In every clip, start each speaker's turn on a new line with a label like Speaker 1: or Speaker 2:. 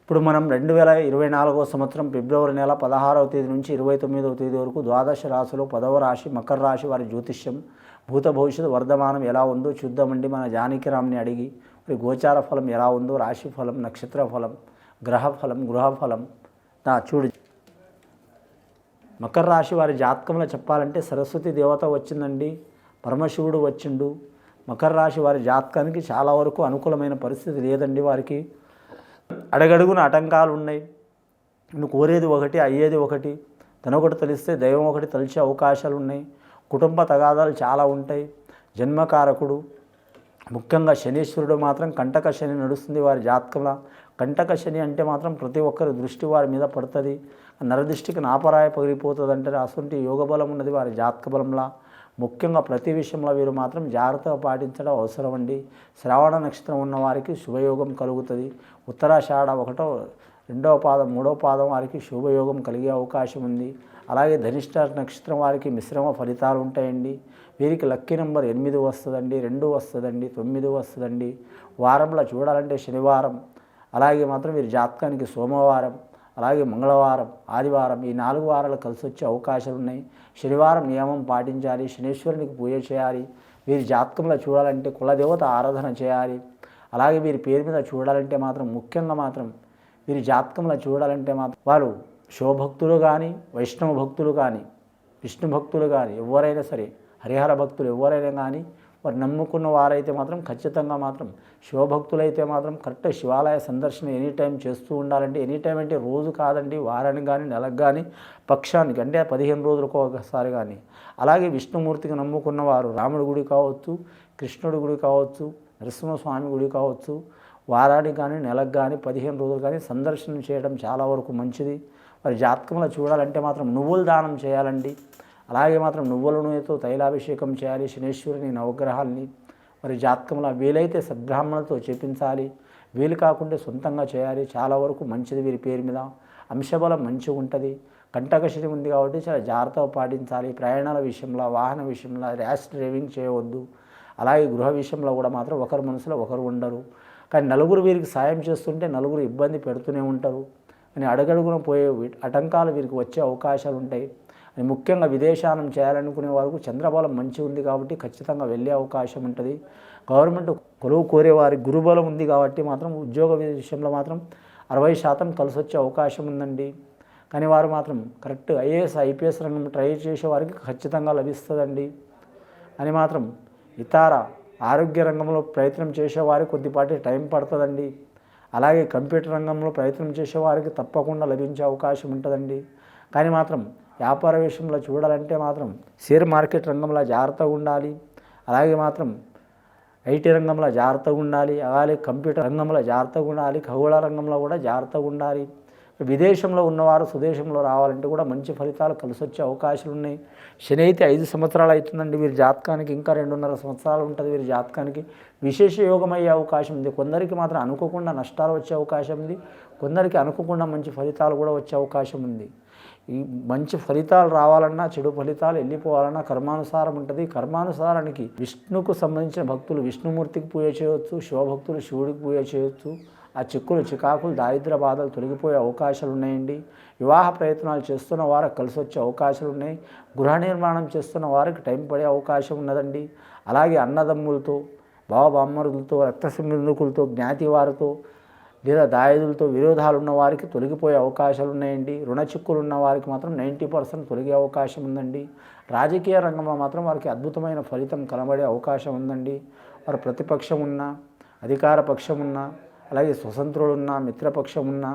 Speaker 1: ఇప్పుడు మనం 2024వ సంవత్సరం ఫిబ్రవరి నెల 16వ తేదీ నుంచి 29వ తేదీ వరకు ద్వాదశ రాశిలో 10వ రాశి మకర రాశి వారి జ్యోతిష్యం భూత భవిష్యత్తు వర్ధమానం ఎలా ఉందో చూద్దామండి. మన జానకిరామ్ని అడిగి మరి గోచార ఫలం ఎలా ఉందో, రాశి ఫలం, నక్షత్ర ఫలం, గ్రహ ఫలం, గృహ ఫలం చూడు. మకర రాశి వారి జాతకంలో చెప్పాలంటే సరస్వతి దేవత వచ్చిందండి, పరమశివుడు వచ్చిండు. మకర రాశి వారి జాతకానికి చాలా వరకు అనుకూలమైన పరిస్థితి లేదండి. వారికి అడగడుగున ఆటంకాలు ఉన్నాయి. నువ్వు కోరేది ఒకటి, అయ్యేది ఒకటి. తనొకటి తెలిస్తే దైవం ఒకటి తలిచే అవకాశాలు ఉన్నాయి. కుటుంబ తగాదాలు చాలా ఉంటాయి. జన్మకారకుడు ముఖ్యంగా శనీశ్వరుడు మాత్రం కంటక శని నడుస్తుంది వారి జాతకంలో. కంటక శని అంటే మాత్రం ప్రతి ఒక్కరి దృష్టి వారి మీద పడుతుంది. నరదృష్టికి నాపరాయ పగిలిపోతుంది అంటే అసలు యోగ బలం ఉన్నది వారి జాతక బలంలా. ముఖ్యంగా ప్రతి విషయంలో వీరు మాత్రం జాగ్రత్తగా పాటించడం అవసరం అండి. శ్రావణ నక్షత్రం ఉన్న వారికి శుభయోగం కలుగుతుంది. ఉత్తరాషాఢ 1వ, 2వ పాదం, 3వ పాదం వారికి శుభయోగం కలిగే అవకాశం ఉంది. అలాగే ధనిష్ట నక్షత్రం వారికి మిశ్రమ ఫలితాలు ఉంటాయండి. వీరికి లక్కీ నెంబర్ 8 వస్తుందండి, 2 వస్తుందండి, 9 వస్తుందండి. వారంలో చూడాలంటే శనివారం, అలాగే మాత్రం వీరి జాతకానికి సోమవారం, అలాగే మంగళవారం, ఆదివారం ఈ 4 వారాలు కలిసి వచ్చే అవకాశాలు ఉన్నాయి. శనివారం నియమం పాటించాలి, శనీశ్వరునికి పూజ చేయాలి. వీరి జాతకంలో చూడాలంటే కులదేవత ఆరాధన చేయాలి. అలాగే వీరి పేరు మీద చూడాలంటే మాత్రం ముఖ్యంగా మాత్రం వీరి జాతకంలో చూడాలంటే మాత్రం వారు శివభక్తులు కానీ, వైష్ణవ భక్తులు కానీ, విష్ణు భక్తులు కానీ, ఎవరైనా సరే హరిహర భక్తులు ఎవరైనా కానీ వారు నమ్ముకున్న వారైతే మాత్రం ఖచ్చితంగా మాత్రం శివభక్తులైతే మాత్రం కరెక్ట్ శివాలయ సందర్శన ఎనీ టైం చేస్తూ ఉండాలంటే. ఎనీ టైం అంటే రోజు కాదండి, వారానికి కానీ, నెలకు కానీ, పక్షానికి అంటే 15 రోజులకు ఒకసారి కానీ. అలాగే విష్ణుమూర్తికి నమ్ముకున్న వారు రాముడి గుడి కావచ్చు, కృష్ణుడి గుడి కావచ్చు, నరసింహస్వామి గుడి కావచ్చు, వారానికి కానీ, నెలకు కానీ, 15 రోజులు కానీ సందర్శనం చేయడం చాలా వరకు మంచిది. వారి జాతకంలో చూడాలంటే మాత్రం నువ్వులు దానం చేయాలండి. అలాగే మాత్రం నువ్వుల నూనెతో తైలాభిషేకం చేయాలి శనీశ్వరుని నవగ్రహాల్ని. మరి జాతకంలో వీలైతే సద్బ్రాహ్మణులతో చేపించాలి, వీలు కాకుంటే సొంతంగా చేయాలి. చాలా వరకు మంచిది. వీరి పేరు మీద అంశబలం మంచిగా ఉంటుంది. కంటకశని ఉంది కాబట్టి చాలా జాగ్రత్తగా పాటించాలి. ప్రయాణాల విషయంలో, వాహన విషయంలో ర్యాష్ డ్రైవింగ్ చేయవద్దు. అలాగే గృహ విషయంలో కూడా మాత్రం ఒకరి మనసులో ఒకరు ఉండరు. కానీ నలుగురు వీరికి సాయం చేస్తుంటే నలుగురు ఇబ్బంది పెడుతూనే ఉంటారు. కానీ అడుగడుగున పోయే ఆటంకాలు వీరికి వచ్చే అవకాశాలు ఉంటాయి. ముఖ్యంగా విదేశానం చేయాలనుకునే వారికి చంద్రబలం మంచి ఉంది కాబట్టి ఖచ్చితంగా వెళ్ళే అవకాశం ఉంటుంది. గవర్నమెంట్ కొలువు కోరే వారి గురుబలం ఉంది కాబట్టి మాత్రం ఉద్యోగ విషయంలో మాత్రం 60% కలిసి వచ్చే అవకాశం ఉందండి. కానీ వారు మాత్రం కరెక్ట్ ఐఏఎస్, ఐపీఎస్ రంగం ట్రై చేసే వారికి ఖచ్చితంగా లభిస్తుందండి. అని మాత్రం ఇతర ఆరోగ్య రంగంలో ప్రయత్నం చేసేవారికి కొద్దిపాటి టైం పడుతుందండి. అలాగే కంప్యూటర్ రంగంలో ప్రయత్నం చేసేవారికి తప్పకుండా లభించే అవకాశం ఉంటుందండి. కానీ మాత్రం వ్యాపార విషయంలో చూడాలంటే మాత్రం షేర్ మార్కెట్ రంగంలో జాగ్రత్తగా ఉండాలి. అలాగే మాత్రం ఐటీ రంగంలో జాగ్రత్తగా ఉండాలి. అలాగే కంప్యూటర్ రంగంలో జాగ్రత్తగా ఉండాలి. ఖగోళ రంగంలో కూడా జాగ్రత్తగా ఉండాలి. విదేశంలో ఉన్నవారు స్వదేశంలో రావాలంటే కూడా మంచి ఫలితాలు కలిసి వచ్చే అవకాశాలు ఉన్నాయి. శని అయితే 5 సంవత్సరాలు అవుతుందండి. వీరి జాతకానికి ఇంకా 2.5 సంవత్సరాలు ఉంటుంది. వీరి జాతకానికి విశేష యోగం అయ్యే అవకాశం ఉంది. కొందరికి మాత్రం అనుకోకుండా నష్టాలు వచ్చే అవకాశం ఉంది. కొందరికి అనుకోకుండా మంచి ఫలితాలు కూడా వచ్చే అవకాశం ఉంది. ఈ మంచి ఫలితాలు రావాలన్నా, చెడు ఫలితాలు వెళ్ళిపోవాలన్నా కర్మానుసారం ఉంటుంది. కర్మానుసారానికి విష్ణుకు సంబంధించిన భక్తులు విష్ణుమూర్తికి పూజ చేయవచ్చు, శివభక్తులు శివుడికి పూజ చేయవచ్చు. ఆ చిక్కులు, చికాకులు, దారిద్ర్య బాధలు తొలగిపోయే అవకాశాలు ఉన్నాయండి. వివాహ ప్రయత్నాలు చేస్తున్న వారికి కలిసి వచ్చే అవకాశాలు ఉన్నాయి. గృహ నిర్మాణం చేస్తున్న వారికి టైం పడే అవకాశం ఉన్నదండి. అలాగే అన్నదమ్ములతో, బావబామ్మరులతో, రక్త సంబంధికులతో, జ్ఞాతి వారితో లేదా దాయాదులతో విరోధాలు ఉన్న వారికి తొలగిపోయే అవకాశాలు ఉన్నాయండి. రుణ చిక్కులు ఉన్న వారికి మాత్రం 90% తొలగే అవకాశం ఉందండి. రాజకీయ రంగంలో మాత్రం వారికి అద్భుతమైన ఫలితం కనబడే అవకాశం ఉందండి. వారు ప్రతిపక్షం ఉన్నా, అధికార పక్షం ఉన్నా, అలాగే స్వతంత్రులు ఉన్నా, మిత్రపక్షం ఉన్నా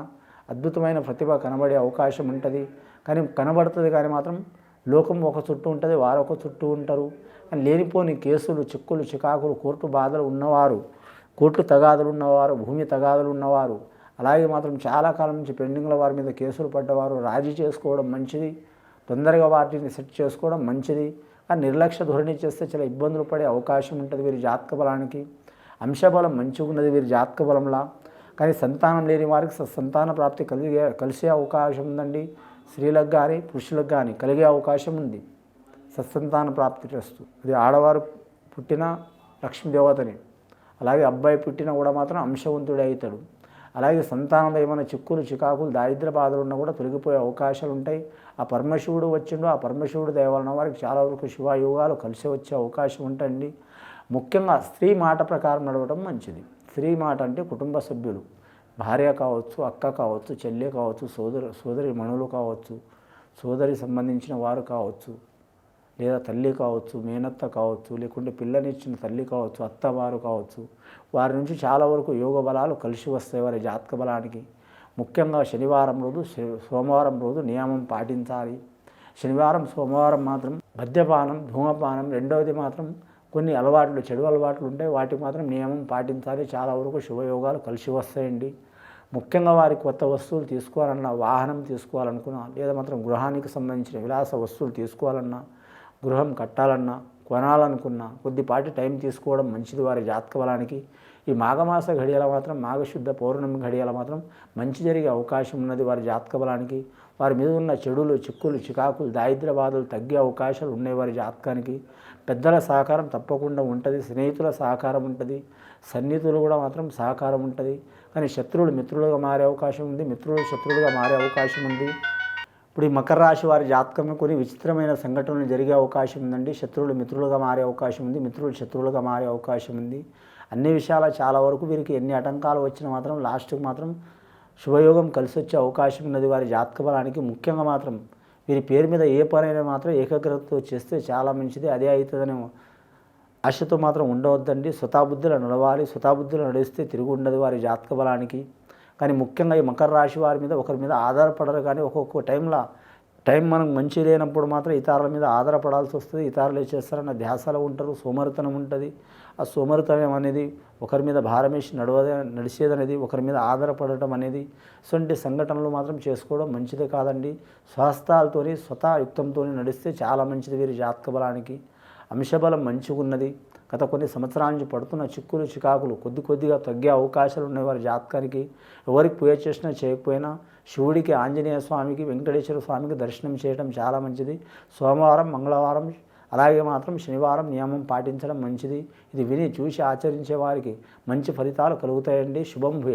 Speaker 1: అద్భుతమైన ప్రతిభ కనబడే అవకాశం ఉంటుంది. కానీ కనబడుతుంది కానీ మాత్రం లోకం ఒక చుట్టూ ఉంటుంది, వారు ఒక చుట్టూ ఉంటారు. కానీ లేనిపోని కేసులు, చిక్కులు, చికాకులు, కోర్టు బాధలు ఉన్నవారు, కోర్టు తగాదులు ఉన్నవారు, భూమి తగాదులు ఉన్నవారు, అలాగే మాత్రం చాలా కాలం నుంచి పెండింగ్ల వారి మీద కేసులు పడ్డవారు రాజీ చేసుకోవడం మంచిది. తొందరగా వాటిని సెట్ చేసుకోవడం మంచిది. కానీ నిర్లక్ష్య ధోరణి చేస్తే చాలా ఇబ్బందులు పడే అవకాశం ఉంటుంది. వీరి జాతక బలానికి అంశబలం మంచిగా ఉన్నది వీరి జాతక బలంలా. కానీ సంతానం లేని వారికి సంతాన ప్రాప్తి కలిసే అవకాశం ఉందండి. స్త్రీలకు కానీ పురుషులకు కానీ కలిగే అవకాశం ఉంది. సత్సంతాన ప్రాప్తి చేస్తూ అది ఆడవారు పుట్టిన లక్ష్మీదేవతని, అలాగే అబ్బాయి పుట్టినా కూడా మాత్రం అంశవంతుడే అవుతాడు. అలాగే సంతానంలో ఏమైనా చిక్కులు చికాకులు దారిద్ర బాధలు ఉన్నా కూడా తొలగిపోయే అవకాశాలు ఉంటాయి. ఆ పరమశివుడు వచ్చిండు, ఆ పరమశివుడు దయ వలన వారికి చాలా వరకు శివయోగాలు కలిసి వచ్చే అవకాశం ఉంటుంది. ముఖ్యంగా స్త్రీ మాట ప్రకారం నడవడం మంచిది. స్త్రీ మాట అంటే కుటుంబ సభ్యులు, భార్య కావచ్చు, అక్క కావచ్చు, చెల్లె కావచ్చు, సోదరి మణులు కావచ్చు, సోదరి సంబంధించిన వారు కావచ్చు, లేదా తల్లి కావచ్చు, మేనత్త కావచ్చు, లేకుంటే పిల్లనిచ్చిన తల్లి కావచ్చు, అత్తవారు కావచ్చు, వారి నుంచి చాలా వరకు యోగ బలాలు కలిసి వస్తాయి వారి జాతక బలానికి. ముఖ్యంగా శనివారం రోజు, సోమవారం రోజు నియమం పాటించాలి. శనివారం సోమవారం మాత్రం మద్యపానం, ధూమపానం, రెండవది మాత్రం కొన్ని అలవాట్లు, చెడు అలవాట్లు ఉంటాయి, వాటికి మాత్రం నియమం పాటించాలి. చాలా వరకు శుభయోగాలు కలిసి వస్తాయండి. ముఖ్యంగా వారికి కొత్త వస్తువులు తీసుకోవాలన్నా, వాహనం తీసుకోవాలనుకున్నా, లేదా మాత్రం గృహానికి సంబంధించిన విలాస వస్తువులు తీసుకోవాలన్నా, గృహం కట్టాలన్నా, కొనాలనుకున్నా కొద్దిపాటి టైం తీసుకోవడం మంచిది వారి జాతక బలానికి. ఈ మాఘమాస ఘడియల మాత్రం, మాఘశుద్ధ పౌర్ణమి ఘడియల మాత్రం మంచి జరిగే అవకాశం ఉన్నది వారి జాతక బలానికి. వారి మీద ఉన్న చెడులు, చిక్కులు, చికాకులు, దారిద్ర్య బాధలు తగ్గే అవకాశాలు ఉన్నాయి వారి జాతకానికి. పెద్దల సహకారం తప్పకుండా ఉంటుంది, స్నేహితుల సహకారం ఉంటుంది, సన్నిహితులు కూడా మాత్రం సహకారం ఉంటుంది. కానీ శత్రువులు మిత్రులుగా మారే అవకాశం ఉంది, మిత్రులు శత్రువులుగా మారే అవకాశం ఉంది. ఇప్పుడు ఈ మకర రాశి వారి జాతకంలో కొన్ని విచిత్రమైన సంఘటనలు జరిగే అవకాశం ఉందండి. శత్రువులు మిత్రులుగా మారే అవకాశం ఉంది, మిత్రులు శత్రువులుగా మారే అవకాశం ఉంది. అన్ని విషయాల చాలా వరకు వీరికి ఎన్ని ఆటంకాలు వచ్చినా మాత్రం లాస్ట్కి మాత్రం శుభయోగం కలిసి వచ్చే అవకాశం ఉన్నది వారి జాతక బలానికి. ముఖ్యంగా మాత్రం వీరి పేరు మీద ఏ పనైనా మాత్రం ఏకాగ్రతతో చేస్తే చాలా మంచిది. అదే అవుతుందనే ఆశతో మాత్రం ఉండవద్దండి. స్వతాబుద్ధులు నడవాలి, స్వతాబుద్ధులు నడిస్తే తిరిగి ఉండదు వారి జాతక బలానికి. కానీ ముఖ్యంగా ఈ మకర రాశి వారి మీద ఒకరి మీద ఆధారపడరు. కానీ ఒక్కొక్క టైం మనకు మంచి లేనప్పుడు మాత్రం ఇతరుల మీద ఆధారపడాల్సి వస్తుంది. ఇతరులు ఏం చేస్తారన్న ధ్యాసలో ఉంటారు, సోమరితనం ఉంటుంది. ఆ సోమరితనం అనేది ఒకరి మీద భారమేసి నడిచేదనేది, ఒకరి మీద ఆధారపడటం అనేది, ఇటువంటి సంఘటనలు మాత్రం చేసుకోవడం మంచిది కాదండి. స్వహస్తాలతోని, స్వతాయుక్తంతో నడిస్తే చాలా మంచిది వీరి జాతక బలానికి. అంశబలం మంచిగా ఉన్నది. గత కొన్ని సంవత్సరాల నుంచి పడుతున్న చిక్కులు చికాకులు కొద్దిగా తగ్గే అవకాశాలు ఉన్నాయి వారి జాతకానికి. ఎవరికి పూజ చేసినా చేయకపోయినా శివుడికి, ఆంజనేయ స్వామికి, వెంకటేశ్వర స్వామికి దర్శనం చేయడం చాలా మంచిది. సోమవారం, మంగళవారం, అలాగే మాత్రం శనివారం నియమం పాటించడం మంచిది. ఇది విని చూసి ఆచరించే వారికి మంచి ఫలితాలు కలుగుతాయండి. శుభం భూయ.